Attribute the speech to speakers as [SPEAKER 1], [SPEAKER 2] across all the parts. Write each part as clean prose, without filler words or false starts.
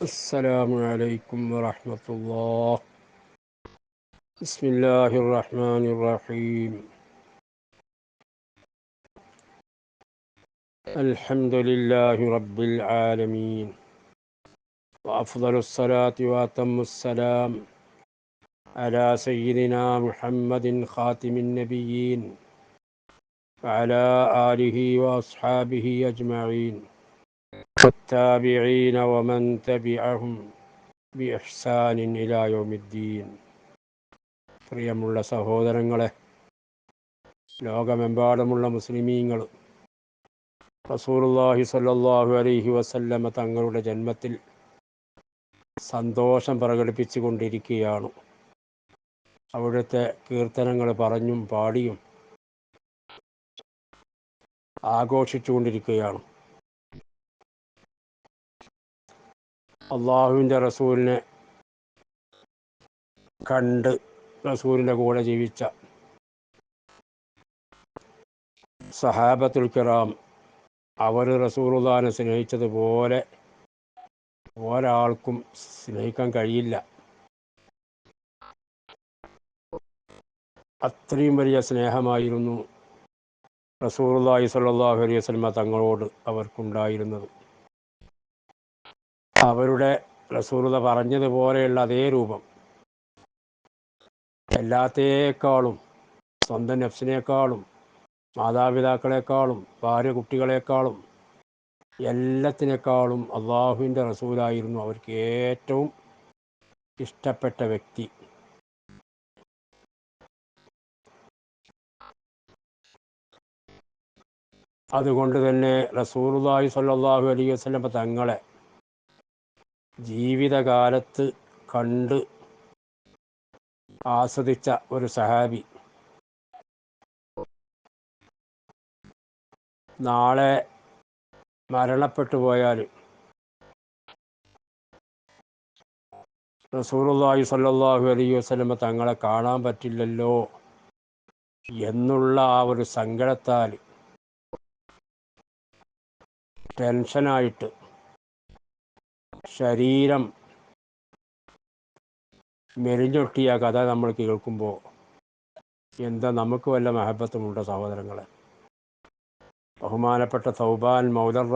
[SPEAKER 1] السلام عليكم ورحمة الله. بسم الله الرحمن الرحيم. الحمد لله رب العالمين، وأفضل الصلاة وأتم السلام على سيدنا محمد خاتم النبيين وعلى آله وأصحابه أجمعين والتابعين ومن تبعهم بإحسان إلى يوم الدين. പ്രിയമുള്ള സഹോദരങ്ങളെ, ലോകമെമ്പാടുമുള്ള മുസ്ലിമീങ്ങൾ റസൂലുള്ളാഹി സ്വല്ലല്ലാഹു അലൈഹി വസല്ലമ തങ്ങളുടെ ജന്മത്തിൽ സന്തോഷം പ്രകടിപ്പിച്ചു കൊണ്ടിരിക്കുകയാണ്. അവിടുത്തെ കീർത്തനങ്ങൾ പറഞ്ഞും പാടിയും ആഘോഷിച്ചു കൊണ്ടിരിക്കുകയാണ്. അള്ളാഹുവിൻ്റെ റസൂലിനെ കണ്ട് റസൂലിൻ്റെ കൂടെ ജീവിച്ച സഹാബത്തുൽ കിറാം, അവർ റസൂലുള്ളാഹിനെ സ്നേഹിച്ചതുപോലെ ഒരാൾക്കും സ്നേഹിക്കാൻ കഴിയില്ല. അത്രയും വലിയ സ്നേഹമായിരുന്നു റസൂലുള്ളാഹി സ്വല്ലല്ലാഹു അലൈഹി വസല്ലമ തങ്ങളോട് അവർക്കുണ്ടായിരുന്നത്. അവരുടെ റസൂലുള്ള പറഞ്ഞതുപോലെയുള്ള അതേ രൂപം, എല്ലാത്തേക്കാളും, സ്വന്തം നഫ്സിനേക്കാളും മാതാപിതാക്കളെക്കാളും ഭാര്യ കുട്ടികളെക്കാളും എല്ലാത്തിനേക്കാളും അള്ളാഹുവിൻ്റെ റസൂലായിരുന്നു അവർക്ക് ഏറ്റവും ഇഷ്ടപ്പെട്ട വ്യക്തി. അതുകൊണ്ട് തന്നെ റസൂലുള്ളാഹി സ്വല്ലല്ലാഹു അലൈഹി വസല്ലം തങ്ങളെ ജീവിതകാലത്ത് കണ്ട് ആസ്വദിച്ച ഒരു സഹാബി നാളെ മരണപ്പെട്ടു പോയാൽ റസൂലുള്ളാഹി സ്വല്ലല്ലാഹു അലൈഹി വസല്ലം തങ്ങളെ കാണാൻ പറ്റില്ലല്ലോ എന്നുള്ള ആ ഒരു സങ്കടത്താൽ ടെൻഷനായിട്ട് ശരീരം മെലിഞ്ഞൊട്ടിയ കഥ നമ്മൾ കേൾക്കുമ്പോൾ എന്താ നമുക്ക് വല്ല മഹബത്തുമുണ്ടോ സഹോദരങ്ങളെ? ബഹുമാനപ്പെട്ട തൗബാൻ മൗലർ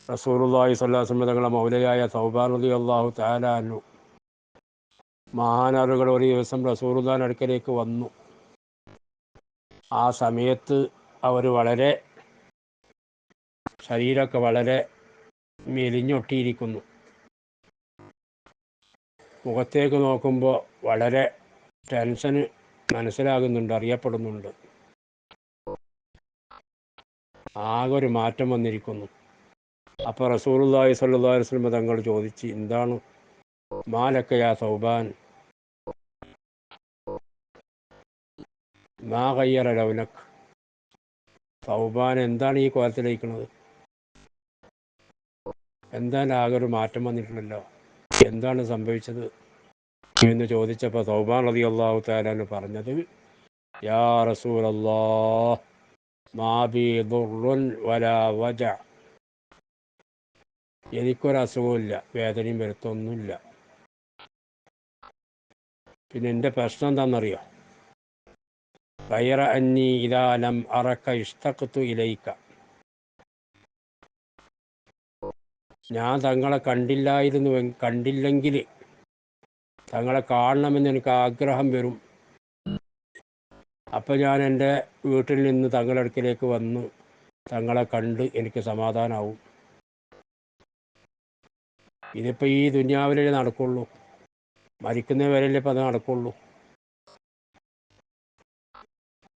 [SPEAKER 1] റസൂലുള്ളാഹി സ്വല്ലല്ലാഹു അലൈഹി വസല്ലം തങ്ങളുടെ മൗലയായ തൗബാൻ റളിയല്ലാഹു തആല അൻഹു മഹാനവറുകൾ ഒരു ദിവസം റസൂലുള്ളാഹിന്റെ അടുക്കലേക്ക് വന്നു. ആ സമയത്ത് അവർ ശരീരമൊക്കെ വളരെ മെലിഞ്ഞൊട്ടിയിരിക്കുന്നു. മുഖത്തേക്ക് നോക്കുമ്പോൾ വളരെ ടെൻഷന് മനസ്സിലാകുന്നുണ്ട്, അറിയപ്പെടുന്നുണ്ട്. ആകെ ഒരു മാറ്റം വന്നിരിക്കുന്നു. അപ്പോൾ റസൂലുള്ളാഹി സ്വല്ലല്ലാഹു അലൈഹി വസല്ലം തങ്ങൾ ചോദിച്ച്, എന്താണ് മാലക യാ തൗബാൻ, മാ ഗയ്യറ ലൗനക്, തൗബാൻ എന്താണ് ഈ കോലത്തിലിരിക്കുന്നത്? എന്താണ് ആകെ ഒരു മാറ്റം വന്നിട്ടുണ്ടല്ലോ, എന്താണ് സംഭവിച്ചത് എന്ന് ചോദിച്ചപ്പോൾ തൗബാൻ റളിയല്ലാഹു തആല അൻഹു പറഞ്ഞത്, യാ റസൂലല്ലാഹ് മാ ബി ദുർറുൻ വലാ വജഅ, എനിക്കൊരസുഖമില്ല, വേദനയും വരുത്തൊന്നുമില്ല. പിന്നെ എൻ്റെ പ്രശ്നം എന്താണെന്നറിയോ? ഗൈറ അന്നി ഇദാ ലം അറക ഇഷ്തഖ്തു ഇലൈക, ഞാൻ തങ്ങളെ കണ്ടില്ലെങ്കിൽ തങ്ങളെ കാണണമെന്ന് എനിക്ക് ആഗ്രഹം വരും. അപ്പോൾ ഞാൻ എൻ്റെ വീട്ടിൽ നിന്ന് തങ്ങളുടെ അടുക്കിലേക്ക് വന്ന് തങ്ങളെ കണ്ട് എനിക്ക് സമാധാനമാവും. ഇതിപ്പോൾ ഈ ദുനിയാവിലേ നടക്കുള്ളൂ, മരിക്കുന്നവരല്ലേ ഇപ്പം അത് നടക്കുള്ളൂ.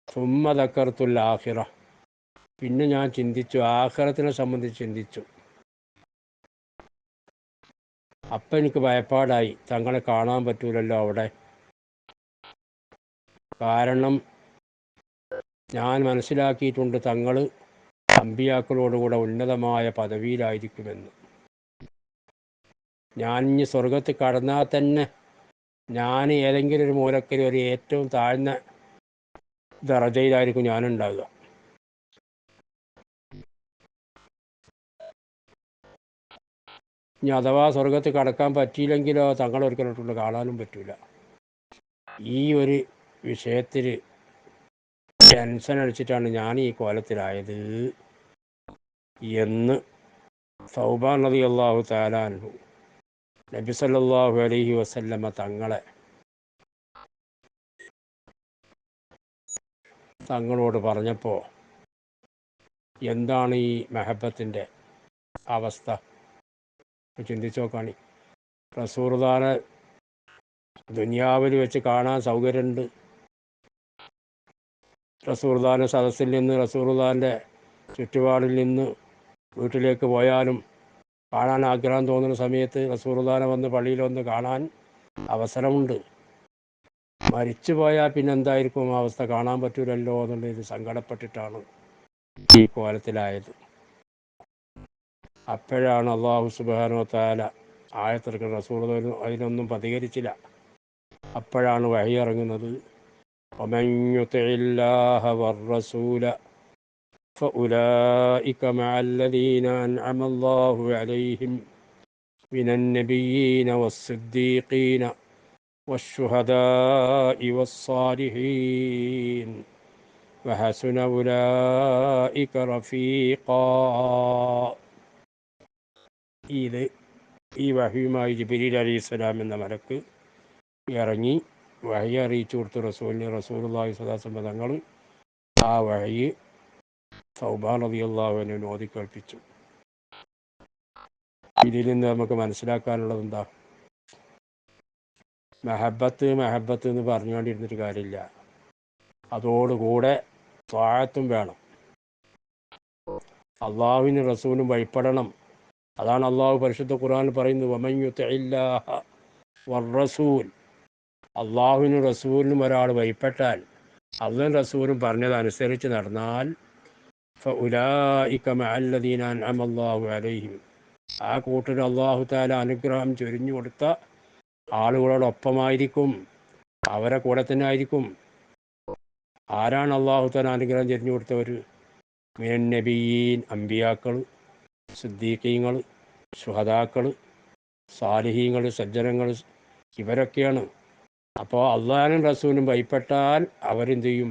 [SPEAKER 1] സുമ്മ ദക്കർത്തുൽ ആഖിറ, പിന്നെ ഞാൻ ചിന്തിച്ചു, ആഖിറത്തിനെ സംബന്ധിച്ച് ചിന്തിച്ചു. അപ്പം എനിക്ക് ഭയപ്പാടായി, തങ്ങളെ കാണാൻ പറ്റൂലല്ലോ അവിടെ. കാരണം ഞാൻ മനസ്സിലാക്കിയിട്ടുണ്ട്, തങ്ങൾ അമ്പിയാക്കളോടുകൂടെ ഉന്നതമായ പദവിയിലായിരിക്കുമെന്ന്. ഞാൻ ഇനി സ്വർഗത്തിൽ കടന്നാൽ തന്നെ ഞാൻ ഏതെങ്കിലും ഒരു മൂലക്കൽ ഒരു ഏറ്റവും താഴ്ന്ന ദറജയിലായിരിക്കും ഞാനുണ്ടാകുക. ഇനി അഥവാ സ്വർഗത്ത് കടക്കാൻ പറ്റിയില്ലെങ്കിലോ തങ്ങളൊരിക്കലോട്ടുള്ള കാണാനും പറ്റില്ല. ഈ ഒരു വിഷയത്തിൽ ടെൻഷൻ അടിച്ചിട്ടാണ് ഞാൻ ഈ കോലത്തിലായത് എന്ന് സൗബാൻ റളിയല്ലാഹു തആല അൻഹു നബി സല്ലല്ലാഹു അലൈഹി വസല്ലമ തങ്ങളോട് പറഞ്ഞപ്പോൾ എന്താണ് ഈ മെഹബത്തിൻ്റെ അവസ്ഥ ചിന്തിച്ചു നോക്കാണി. റസൂലുള്ളാഹിനെ ദുനിയാവിൽ വെച്ച് കാണാൻ സൗകര്യമുണ്ട്. റസൂലുള്ളാഹിൻ്റെ സദസ്സിൽ നിന്ന്, റസൂലുള്ളാഹിൻ്റെ ചുറ്റുപാടിൽ നിന്ന് വീട്ടിലേക്ക് പോയാലും കാണാൻ ആഗ്രഹം തോന്നുന്ന സമയത്ത് റസൂലുള്ളാഹിനെ വന്ന് പള്ളിയിൽ വന്ന് കാണാൻ അവസരമുണ്ട്. മരിച്ചു പോയാൽ പിന്നെ എന്തായിരിക്കും അവസ്ഥ, കാണാൻ പറ്റൂലല്ലോ എന്നുള്ളത് സങ്കടപ്പെട്ടിട്ടാണ് ഈ കോലത്തിലായത്. അപ്പോഴാണ് അല്ലാഹു സുബ്ഹാനഹു വ തആല ആയത്തിറക്കുന്ന. റസൂൽ അതിനൊന്നും പ്രതികരിച്ചില്ല. അപ്പോഴാണ് വഹി ഇറങ്ങുന്നത്. വമൻ യുതിഇല്ലാഹ വറസൂല ഫഉലൈക മഅല്ലദീന അൻഅമ അല്ലാഹു അലൈഹിം മിനൻ നബിയ്യീന വസ്സിദ്ദീഖീന വശുഹദാഇ വസ്സാലിഹീൻ വഹസുന ഉലൈക റഫീഖാ. ഇത് ഈ വഹിയുമായി ജിബ്രീൽ അലൈഹിസ്സലാം എന്ന മലക്ക് ഇറങ്ങി വഹി അറിയിച്ചു കൊടുത്തു റസൂലിന്. റസൂലുള്ളാഹി സ്വല്ലല്ലാഹു അലൈഹി വസല്ലം തങ്ങൾ ആ വഹി സൗബാൻ റളിയല്ലാഹു അൻഹു ഓതി കേൾപ്പിച്ചു. ഇതിൽ നിന്ന് നമുക്ക് മനസ്സിലാക്കാനുള്ളത് എന്താ? മെഹബത്ത് എന്ന് പറഞ്ഞുകൊണ്ടിരുന്നിട്ട് കാര്യമില്ല. അതോടുകൂടെ ത്വാഅത്തും വേണം. അള്ളാഹുവിനും റസൂലും വഴിപ്പെടണം. അതാണ് അള്ളാഹു പരിശുദ്ധ ഖുർആനിൽ പറയുന്നത്, വമൻ യുതിഇല്ലാഹ വറസൂൽ. അള്ളാഹുവിനും റസൂലിനും ഒരാൾ വഴിപ്പെട്ടാൽ, അള്ളാഹും റസൂലും പറഞ്ഞതനുസരിച്ച് നടന്നാൽ, ഫഉലൈക മഅല്ലദീന അൻഅമ അല്ലാഹു അലൈഹിം, ആ കൂട്ടർ അള്ളാഹു തആല അനുഗ്രഹം ചൊരിഞ്ഞു കൊടുത്ത ആളുകളോടൊപ്പമായിരിക്കും, അവരെ കൂടെ തന്നെ ആയിരിക്കും. ആരാണ് അള്ളാഹു തആല അനുഗ്രഹം ചൊരിഞ്ഞു കൊടുത്തവർ? മിനൻ നബിയ്യീൻ, അമ്പിയാക്കൾ, സിദ്ദീഖീങ്ങൾ, ശുഹദാക്കൾ, സാലിഹീങ്ങൾ, സജ്ജനങ്ങൾ, ഇവരൊക്കെയാണ്. അപ്പോൾ അള്ളാഹുവിനും റസൂലും ഭയപ്പെട്ടാൽ അവരെന്ത് ചെയ്യും?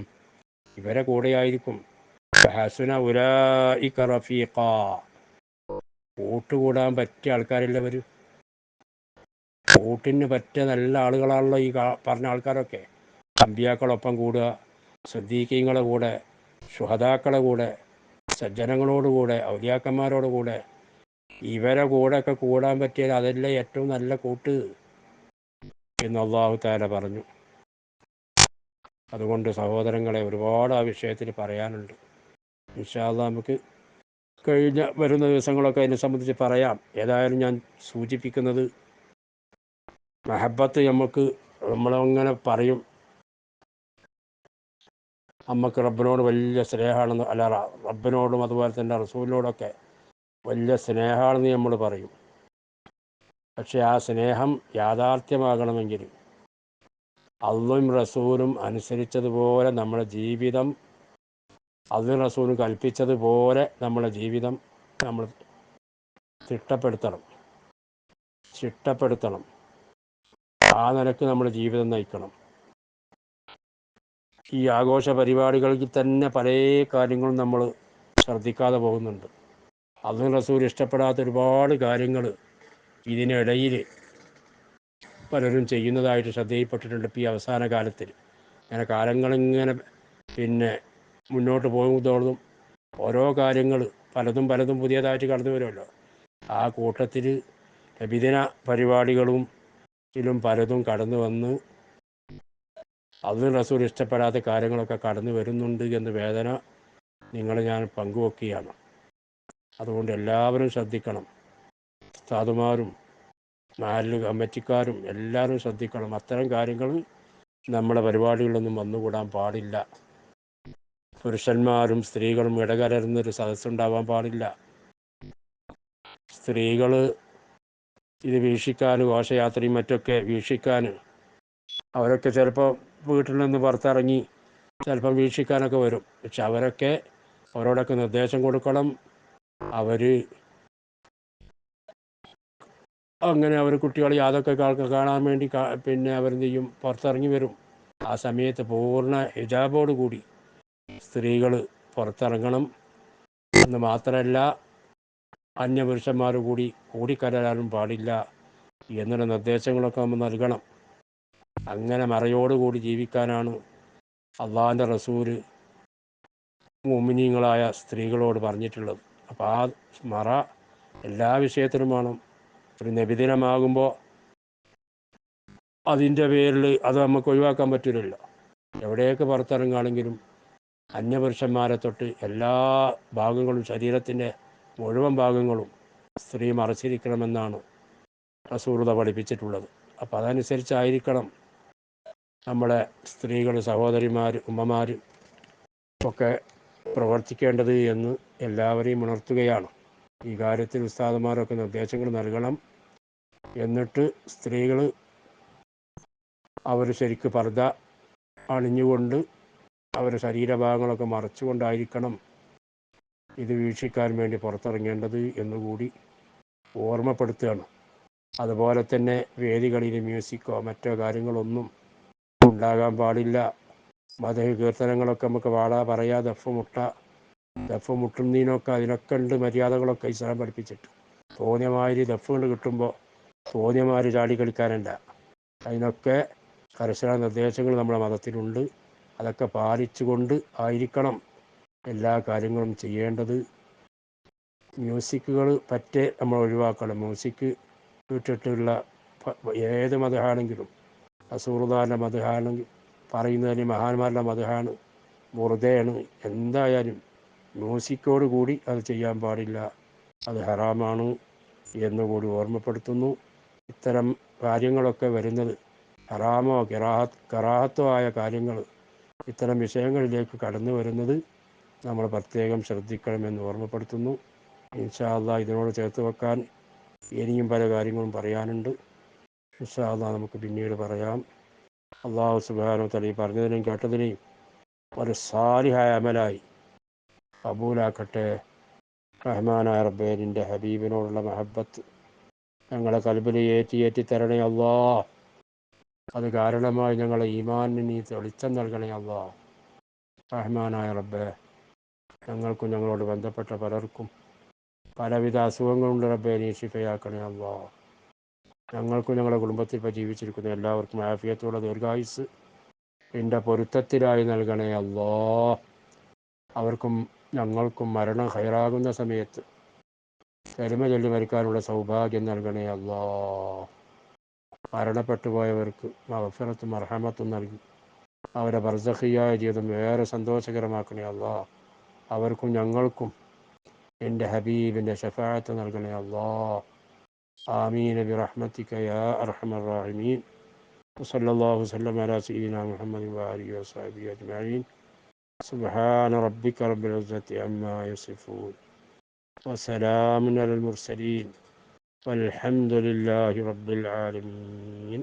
[SPEAKER 1] ഇവരെ കൂടെയായിരിക്കും. ഹസുന ഉലൈക റഫീഖാ, കൂട്ടുകൂടാൻ പറ്റിയ ആൾക്കാരില്ലവർ. കൂട്ടിന് പറ്റിയ നല്ല ആളുകളാണല്ലോ ഈ പറഞ്ഞ ആൾക്കാരൊക്കെ. അമ്പിയാക്കളൊപ്പം കൂടുക, സിദ്ദീഖീങ്ങളെ കൂടെ, ശുഹദാക്കളെ കൂടെ, സജ്ജനങ്ങളോടുകൂടെ, ഔലിയാക്കന്മാരോടുകൂടെ, ഇവരെ കൂടെയൊക്കെ കൂടാൻ പറ്റിയാൽ അതല്ലേ ഏറ്റവും നല്ല കൂട്ട് എന്ന് അല്ലാഹു തആല പറഞ്ഞു. അതുകൊണ്ട് സഹോദരങ്ങളെ, ഒരുപാട് ആ വിഷയത്തിൽ പറയാനുണ്ട്. ഇൻഷാ അല്ലാഹ് നമുക്ക് വരുന്ന ദിവസങ്ങളൊക്കെ അതിനെ സംബന്ധിച്ച് പറയാം. ഏതായാലും ഞാൻ സൂചിപ്പിക്കുന്നത്, മഹബത്ത് നമ്മളങ്ങനെ പറയും, നമുക്ക് റബ്ബിനോട് വലിയ സ്നേഹമാണെന്ന്, അല്ല റബ്ബിനോടും അതുപോലെ തന്നെ റസൂലിനോടൊക്കെ വലിയ സ്നേഹമാണെന്ന് നമ്മൾ പറയും. പക്ഷേ ആ സ്നേഹം യാഥാർത്ഥ്യമാകണമെങ്കിൽ അള്ളാഹും റസൂലും അനുസരിച്ചതുപോലെ നമ്മുടെ ജീവിതം, അള്ളാഹും റസൂലും കൽപ്പിച്ചതുപോലെ നമ്മുടെ ജീവിതം നമ്മൾ ചിട്ടപ്പെടുത്തണം. ആ നിലക്ക് നമ്മുടെ ജീവിതം നയിക്കണം. ഈ ആഘോഷ പരിപാടികളിൽ തന്നെ പല കാര്യങ്ങളും നമ്മൾ ശ്രദ്ധിക്കാതെ പോകുന്നുണ്ട്. അള്ളാഹും റസൂൽ ഇഷ്ടപ്പെടാത്ത ഒരുപാട് കാര്യങ്ങൾ ഇതിനിടയിൽ പലരും ചെയ്യുന്നതായിട്ട് ശ്രദ്ധയിൽപ്പെട്ടിട്ടുണ്ട്. ഇപ്പോൾ ഈ അവസാന കാലത്തിൽ അങ്ങനെ കാലങ്ങളിങ്ങനെ മുന്നോട്ട് പോകുന്നതോടും ഓരോ കാര്യങ്ങൾ പലതും പുതിയതായിട്ട് കടന്നു വരുമല്ലോ. ആ കൂട്ടത്തിൽ നബിദിന പരിപാടികളും ഇതിലും പലതും കടന്നു വന്ന് അള്ളാഹു റസൂൽ ഇഷ്ടപ്പെടാത്ത കാര്യങ്ങളൊക്കെ കടന്നു വരുന്നുണ്ട് എന്ന വേദന ഞാൻ പങ്കുവെക്കുകയാണ്. അതുകൊണ്ട് എല്ലാവരും ശ്രദ്ധിക്കണം. ഉസ്താദുമാരും നാല് കമ്മിറ്റിക്കാരും എല്ലാവരും ശ്രദ്ധിക്കണം. അത്തരം കാര്യങ്ങൾ നമ്മുടെ പരിപാടികളിലൊന്നും വന്നുകൂടാൻ പാടില്ല. പുരുഷന്മാരും സ്ത്രീകളും ഇടകലർന്നൊരു സദസ്സുണ്ടാവാൻ പാടില്ല. സ്ത്രീകൾ ഇത് വീക്ഷിക്കാൻ, ഘോഷയാത്രയും മറ്റൊക്കെ വീക്ഷിക്കാൻ, അവരൊക്കെ ചിലപ്പോൾ വീട്ടിൽ നിന്ന് പുറത്തിറങ്ങി ചിലപ്പം വീക്ഷിക്കാനൊക്കെ വരും. പക്ഷെ അവരോടൊക്കെ നിർദ്ദേശം കൊടുക്കണം. അവർ അങ്ങനെ അവർ കുട്ടികൾ യാതൊക്കെ കാണാൻ വേണ്ടി പിന്നെ അവരെന്ത് ചെയ്യും, പുറത്തിറങ്ങി വരും. ആ സമയത്ത് പൂർണ്ണ ഹിജാബോട് കൂടി സ്ത്രീകൾ പുറത്തിറങ്ങണം എന്ന് മാത്രമല്ല, അന്യപുരുഷന്മാർ കൂടി കൂടിക്കലരാനും പാടില്ല എന്നുള്ള നിർദ്ദേശങ്ങളൊക്കെ നമ്മൾ നൽകണം. അങ്ങനെ മറയോടുകൂടി ജീവിക്കാനാണ് അള്ളാഹിൻ്റെ റസൂല് മുഅ്മിനീങ്ങളായ സ്ത്രീകളോട് പറഞ്ഞിട്ടുള്ളത്. അപ്പോൾ ആ മറ എല്ലാ വിഷയത്തിലും വേണം. ഒരു നബിദിനമാകുമ്പോൾ അതിൻ്റെ പേരിൽ അത് നമുക്ക് ഒഴിവാക്കാൻ പറ്റില്ലല്ലോ. എവിടെയൊക്കെ പുറത്തിറങ്ങുകയാണെങ്കിലും അന്യപുരുഷന്മാരെ തൊട്ട് എല്ലാ ഭാഗങ്ങളും, ശരീരത്തിൻ്റെ മുഴുവൻ ഭാഗങ്ങളും സ്ത്രീ മറച്ചിരിക്കണമെന്നാണ് റസൂലുള്ളാഹി പഠിപ്പിച്ചിട്ടുള്ളത്. അപ്പോൾ അതനുസരിച്ചായിരിക്കണം നമ്മുടെ സ്ത്രീകൾ, സഹോദരിമാർ, ഉമ്മമാർ ഒക്കെ പ്രവർത്തിക്കേണ്ടത് എന്ന് എല്ലാവരെയും ഉണർത്തുകയാണ്. ഈ കാര്യത്തിൽ ഉസ്താദുമാരൊക്കെ നിർദ്ദേശങ്ങൾ നൽകണം. എന്നിട്ട് സ്ത്രീകൾ അവർ ശരിക്ക് പർദ്ദ അണിഞ്ഞുകൊണ്ട് അവരുടെ ശരീരഭാഗങ്ങളൊക്കെ മറച്ചുകൊണ്ടായിരിക്കണം ഇത് വീക്ഷിക്കാൻ വേണ്ടി പുറത്തിറങ്ങേണ്ടത് എന്നുകൂടി ഓർമ്മപ്പെടുത്തുകയാണ്. അതുപോലെ തന്നെ വേദികളിൽ മ്യൂസിക്കോ മറ്റോ കാര്യങ്ങളൊന്നും ഉണ്ടാകാൻ പാടില്ല. മതഹ് കീർത്തനങ്ങളൊക്കെ നമുക്ക് പറയാ, ദഫ് മുട്ടുന്നതിനൊക്കെ അതിനൊക്കെ ഉണ്ട് മര്യാദകളൊക്കെ ഇസ്ലാം പഠിപ്പിച്ചിട്ട്. തോന്നിയമാതിരി ദഫ് കൊണ്ട് കിട്ടുമ്പോൾ തോന്നിയമാതിരി ചാടി കളിക്കാനല്ല, അതിനൊക്കെ കർശന നിർദ്ദേശങ്ങൾ നമ്മുടെ മതത്തിലുണ്ട്. അതൊക്കെ പാലിച്ചുകൊണ്ട് ആയിരിക്കണം എല്ലാ കാര്യങ്ങളും ചെയ്യേണ്ടത്. മ്യൂസിക്കുകൾ പറ്റേ നമ്മൾ ഒഴിവാക്കണം. മ്യൂസിക് ഇട്ടിട്ടുള്ള ഏത് മതമാണെങ്കിലും, റസൂലുള്ളാഹിൻ്റെ മതമാണെങ്കിൽ പറയുന്നതിന് മഹാന്മാരുടെ മതമാണ്, ബുർദയാണ്, എന്തായാലും മ്യൂസിക്കോട് കൂടി അത് ചെയ്യാൻ പാടില്ല, അത് ഹറാമാണ് എന്നുകൂടി ഓർമ്മപ്പെടുത്തുന്നു. ഇത്തരം കാര്യങ്ങളൊക്കെ വരുന്നത് ഹറാമോ കറാഹത്തോ ആയ കാര്യങ്ങൾ, ഇത്തരം വിഷയങ്ങളിലേക്ക് കടന്നു വരുന്നത് നമ്മൾ പ്രത്യേകം ശ്രദ്ധിക്കണമെന്ന് ഓർമ്മപ്പെടുത്തുന്നു. ഇൻഷാ അല്ലാഹ് ഇതിനോട് ചേർത്ത് വെക്കാൻ ഇനിയും പല കാര്യങ്ങളും പറയാനുണ്ട്. ഇൻഷാ അല്ലാഹ് നമുക്ക് പിന്നീട് പറയാം. അള്ളാഹു സുബ്ഹാനഹു വ തആല ഈ പറഞ്ഞതിനെയും കേട്ടതിനെയും ഒരു സാലിഹായ അമലായി കബൂലാക്കട്ടെ. റഹ്മാനായ റബ്ബേ, നിൻ്റെ ഹബീബിനോടുള്ള മഹബത്ത് ഞങ്ങളെ കൽബിൽ ഏറ്റി തരണേ അല്ലാഹ്. അത് കാരണമായി ഞങ്ങളെ ഈമാനിന് നീ തെളിച്ചം നൽകണേ അല്ലാഹ്. റഹ്മാനായ റബ്ബേ, ഞങ്ങൾക്കും ഞങ്ങളോട് ബന്ധപ്പെട്ട പലർക്കും പലവിധ അസുഖങ്ങളുണ്ട് റബ്ബേ, നീ ശിഫയാക്കണേ അല്ലാഹ്. ഞങ്ങൾക്കും ഞങ്ങളുടെ കുടുംബത്തിൽ ജീവിച്ചിരിക്കുന്ന എല്ലാവർക്കും ആഫിയത്തുള്ള ദീർഘായുസ് നിൻ്റെ പൊരുത്തത്തിലായി നൽകണേ അല്ലാഹ്. അവർക്കും ഞങ്ങൾക്കും മരണം ഹൈറാകുന്ന സമയത്ത് കലിമ ചൊല്ലി മരിക്കാനുള്ള സൗഭാഗ്യം നൽകണേ അല്ലാഹ്. മരണപ്പെട്ടു പോയവർക്ക് മഗ്ഫിറത്തും മർഹമത്തും നൽകി അവരെ ബർസഖിയായ ജീവിതം ഏറെ സന്തോഷകരമാക്കണേ അല്ലാഹ്. അവർക്കും ഞങ്ങൾക്കും എൻ്റെ ഹബീബിൻ്റെ ശഫാഅത്ത് നൽകണേ അല്ലാഹ്. ആമീൻ ബിറഹ്മതിക യാ അർഹമർ റഹീമീൻ. വസല്ലല്ലാഹു വസല്ലം അലാ സയ്യിദിനാ മുഹമ്മദ് വആലിഹി വസഹ്ബിഹി അജ്മഈൻ. സുബ്ഹാന റബ്ബിക റബ്ബിൽ ഇസ്സത്തി അമ്മാ യസിഫൂൻ വസലാമുൻ അലൽ മുർസലീൻ വൽഹംദുലില്ലാഹി റബ്ബിൽ ആലമീൻ.